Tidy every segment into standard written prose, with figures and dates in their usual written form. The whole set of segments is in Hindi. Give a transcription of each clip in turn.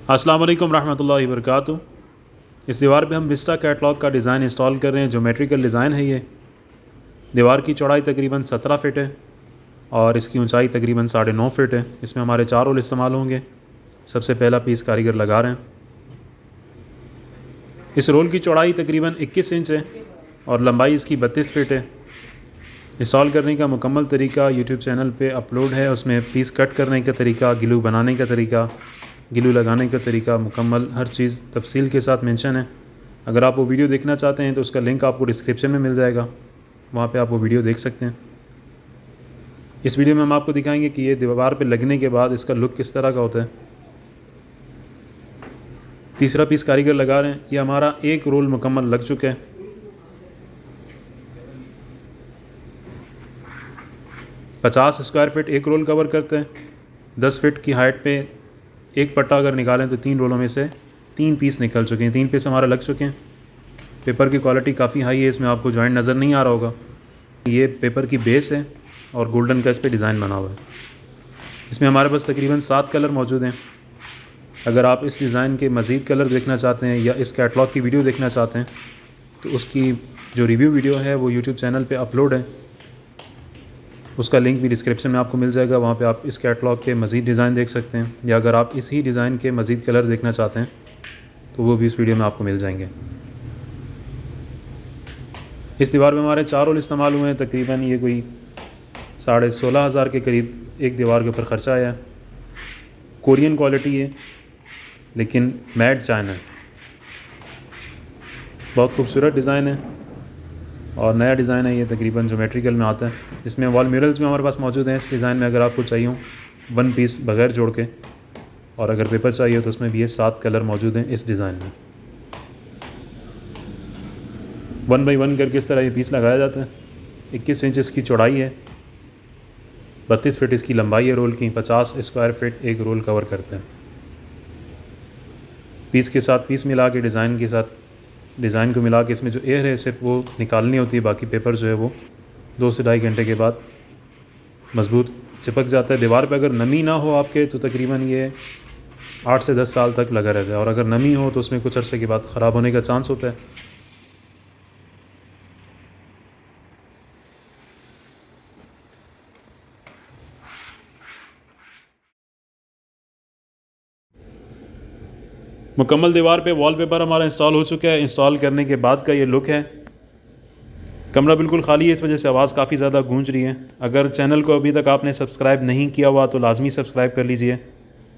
अस्सलाम वालेकुम रहमतुल्लाहि व बरकातुहू। इस दीवार पे हम विस्टा कैटलॉग का डिज़ाइन इंस्टॉल कर रहे हैं। ज्योमेट्रिकल डिज़ाइन है ये। दीवार की चौड़ाई तकरीबन 17 फ़िट है और इसकी ऊंचाई तकरीबन 9.5 फ़िट है। इसमें हमारे 4 रोल इस्तेमाल होंगे। सबसे पहला पीस कारीगर लगा रहे हैं। इस रोल की चौड़ाई तकरीबन 21 इंच है और लंबाई इसकी 32 फ़िट है। इंस्टॉल करने का मुकम्मल तरीका यूट्यूब चैनल पे अपलोड है। उसमें पीस कट करने का तरीका, ग्लू बनाने का तरीका, ग्लू लगाने का तरीका, मुकम्मल हर चीज़ तफसील के साथ मेंशन है। अगर आप वो वीडियो देखना चाहते हैं तो उसका लिंक आपको डिस्क्रिप्शन में मिल जाएगा, वहाँ पे आप वो वीडियो देख सकते हैं। इस वीडियो में हम आपको दिखाएंगे कि ये दीवार पे लगने के बाद इसका लुक किस तरह का होता है। तीसरा पीस कारीगर लगा रहे हैं। ये हमारा एक रोल मुकम्मल लग चुका है। पचास स्क्वायर फीट एक रोल कवर करते हैं। 10 फीट की हाइट पे एक पट्टा अगर निकालें तो 3 रोलों में से 3 पीस निकल चुके हैं। 3 पीस हमारा लग चुके हैं। पेपर की क्वालिटी काफ़ी हाई है। इसमें आपको जॉइंट नज़र नहीं आ रहा होगा। ये पेपर की बेस है और गोल्डन का इस पर डिज़ाइन बना हुआ है। इसमें हमारे पास तकरीबन 7 कलर मौजूद हैं। अगर आप इस डिज़ाइन के मज़ीद कलर देखना चाहते हैं या इस कैटलॉग की वीडियो देखना चाहते हैं तो उसकी जो रिव्यू वीडियो है वो यूट्यूब चैनल पे अपलोड है। उसका लिंक भी डिस्क्रिप्शन में आपको मिल जाएगा। वहाँ पे आप इस कैटलॉग के मज़ीद डिज़ाइन देख सकते हैं, या अगर आप इसी डिज़ाइन के मज़ीद कलर देखना चाहते हैं तो वो भी इस वीडियो में आपको मिल जाएंगे। इस दीवार में हमारे 4 रोल इस्तेमाल हुए हैं। तकरीबन ये कोई 16,500 के करीब एक दीवार के ऊपर ख़र्चा आया है। कोरियन क्वालिटी है लेकिन मैट चाइना है। बहुत खूबसूरत डिज़ाइन है और नया डिज़ाइन है। ये तकरीबन ज्योमेट्रिकल में आता है। इसमें वॉल म्यूरल्स भी हमारे पास मौजूद हैं। इस डिज़ाइन में अगर आपको चाहिए हो 1 पीस बगैर जोड़ के, और अगर पेपर चाहिए तो उसमें भी ये 7 कलर मौजूद हैं इस डिज़ाइन में। 1 बाई 1 करके इस तरह ये पीस लगाया जाता है। 21 इंच इसकी चौड़ाई है, 32 फीट इसकी लंबाई है रोल की। 50 स्क्वायर फीट एक रोल कवर करते हैं। पीस के साथ पीस मिला के डिज़ाइन के साथ डिज़ाइन को मिला के इसमें जो एयर है सिर्फ वो निकालनी होती है। बाकी पेपर जो है वो 2 से ढाई घंटे के बाद मजबूत चिपक जाता है। दीवार पे अगर नमी ना हो आपके तो तकरीबन ये 8 से 10 साल तक लगा रहता है, और अगर नमी हो तो उसमें कुछ अरसे के बाद ख़राब होने का चांस होता है। मुकम्मल दीवार पे वॉलपेपर हमारा इंस्टॉल हो चुका है। इंस्टॉल करने के बाद का ये लुक है। कमरा बिल्कुल खाली है, इस वजह से आवाज़ काफ़ी ज़्यादा गूंज रही है। अगर चैनल को अभी तक आपने सब्सक्राइब नहीं किया हुआ तो लाजमी सब्सक्राइब कर लीजिए,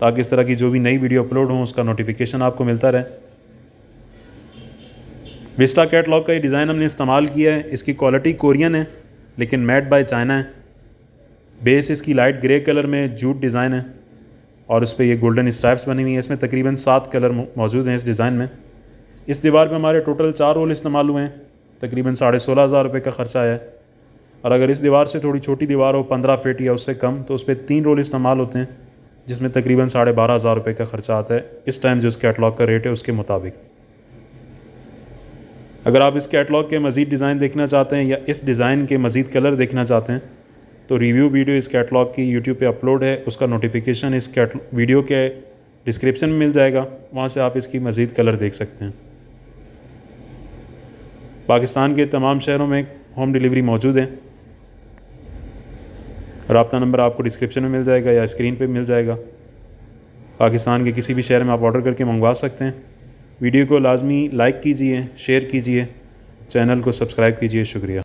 ताकि इस तरह की जो भी नई वीडियो अपलोड हो उसका नोटिफिकेशन आपको मिलता रहे। विस्टा कैटलॉग का ये डिज़ाइन हमने इस्तेमाल किया है। इसकी क्वालिटी कोरियन है लेकिन मेड बाय चाइना है। बेस इसकी लाइट ग्रे कलर में जूट डिज़ाइन है और उस पर ये गोल्डन स्ट्राइप्स बनी हुई है। इसमें तकरीबन 7 कलर मौजूद हैं इस डिज़ाइन में। इस दीवार में हमारे टोटल 4 रोल इस्तेमाल हुए हैं। तकरीबन 16,500 रुपये का ख़र्चा आया है। और अगर इस दीवार से थोड़ी छोटी दीवार हो 15 फीट या उससे कम तो उस पर 3 रोल इस्तेमाल होते हैं, जिसमें तकरीबन 12,500 रुपये का ख़र्चा आता है इस टाइम जो इस कैटलॉग का रेट है उसके मुताबिक। अगर आप इस कैटलॉग के मज़ीद डिज़ाइन देखना चाहते हैं या इस डिज़ाइन के मज़ीद कलर देखना चाहते हैं तो रिव्यू वीडियो इस कैटलॉग की यूट्यूब पे अपलोड है। उसका नोटिफिकेशन इस वीडियो के डिस्क्रिप्शन में मिल जाएगा, वहाँ से आप इसकी मज़ीद कलर देख सकते हैं। पाकिस्तान के तमाम शहरों में होम डिलीवरी मौजूद है। रब्ता नंबर आपको डिस्क्रिप्शन में मिल जाएगा या स्क्रीन पे मिल जाएगा। पाकिस्तान के किसी भी शहर में आप ऑर्डर करके मंगवा सकते हैं। वीडियो को लाजमी लाइक कीजिए, शेयर कीजिए, चैनल को सब्सक्राइब कीजिए। शुक्रिया।